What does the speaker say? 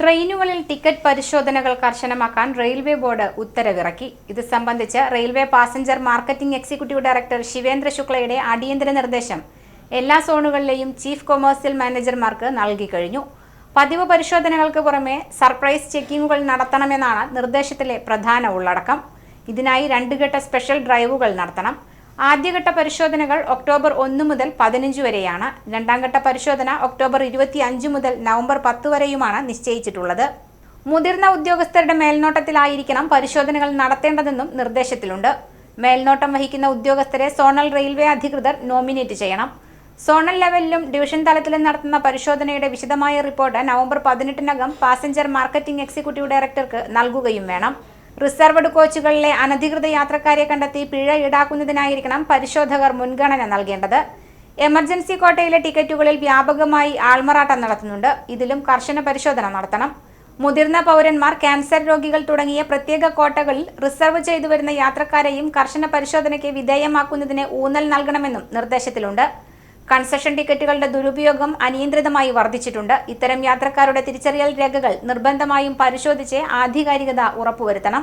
ട്രെയിനുകളിൽ ടിക്കറ്റ് പരിശോധനകൾ കർശനമാക്കാൻ railway board ഉത്തരവിറക്കി. ഇത് സംബന്ധിച്ച് railway passenger marketing executive director Shivendra ശുക്ലയുടെ അടിയന്തര നിർദ്ദേശം എല്ലാ സോണുകളിലെയും ചീഫ് കൊമേഴ്സ്യൽ മാനേജർമാർക്ക് നൽകിക്കഴിഞ്ഞു. പതിവ് പരിശോധനകൾക്ക് പുറമെ സർപ്രൈസ് ചെക്കിങ്ങുകൾ നടത്തണമെന്നാണ് നിർദ്ദേശത്തിലെ പ്രധാന ഉള്ളടക്കം. ഇതിനായി 2 ഘട്ട സ്പെഷ്യൽ ഡ്രൈവുകൾ നടത്തണം. ആദ്യഘട്ട പരിശോധനകൾ ഒക്ടോബർ 1 മുതൽ 15 വരെയാണ്. രണ്ടാം ഘട്ട പരിശോധന ഒക്ടോബർ 25 മുതൽ നവംബർ 10 വരെയുമാണ് നിശ്ചയിച്ചിട്ടുള്ളത്. മുതിർന്ന ഉദ്യോഗസ്ഥരുടെ മേൽനോട്ടത്തിലായിരിക്കണം പരിശോധനകൾ നടത്തേണ്ടതെന്നും നിർദ്ദേശത്തിലുണ്ട്. മേൽനോട്ടം വഹിക്കുന്ന ഉദ്യോഗസ്ഥരെ സോണൽ റെയിൽവേ അധികൃതർ നോമിനേറ്റ് ചെയ്യണം. സോണൽ ലെവലിലും ഡിവിഷൻ തലത്തിലും നടത്തുന്ന പരിശോധനയുടെ വിശദമായ റിപ്പോർട്ട് നവംബർ 18-നകം പാസഞ്ചർ മാർക്കറ്റിംഗ് എക്സിക്യൂട്ടീവ് ഡയറക്ടർക്ക് നൽകുകയും വേണം. റിസർവ്ഡ് കോച്ചുകളിലെ അനധികൃത യാത്രക്കാരെ കണ്ടെത്തി പിഴ ഈടാക്കുന്നതിനായിരിക്കണം പരിശോധകർ മുൻഗണന നൽകേണ്ടത്. എമർജൻസി കോട്ടയിലെ ടിക്കറ്റുകളിൽ വ്യാപകമായി ആൾമാറാട്ടം നടത്തുന്നുണ്ട്. ഇതിലും കർശന പരിശോധന നടത്തണം. മുതിർന്ന പൗരന്മാർ, ക്യാൻസർ രോഗികൾ തുടങ്ങിയ പ്രത്യേക കോട്ടകളിൽ റിസർവ് ചെയ്തു വരുന്ന യാത്രക്കാരെയും കർശന പരിശോധനയ്ക്ക് വിധേയമാക്കുന്നതിന് ഊന്നൽ നൽകണമെന്നും നിർദ്ദേശത്തിലുണ്ട്. കൺസെഷൻ ടിക്കറ്റുകളുടെ ദുരുപയോഗം അനിയന്ത്രിതമായി വർദ്ധിച്ചിട്ടുണ്ട്. ഇത്തരം യാത്രക്കാരുടെ തിരിച്ചറിയൽ രേഖകൾ നിർബന്ധമായും പരിശോധിച്ച് ആധികാരികത ഉറപ്പുവരുത്തണം.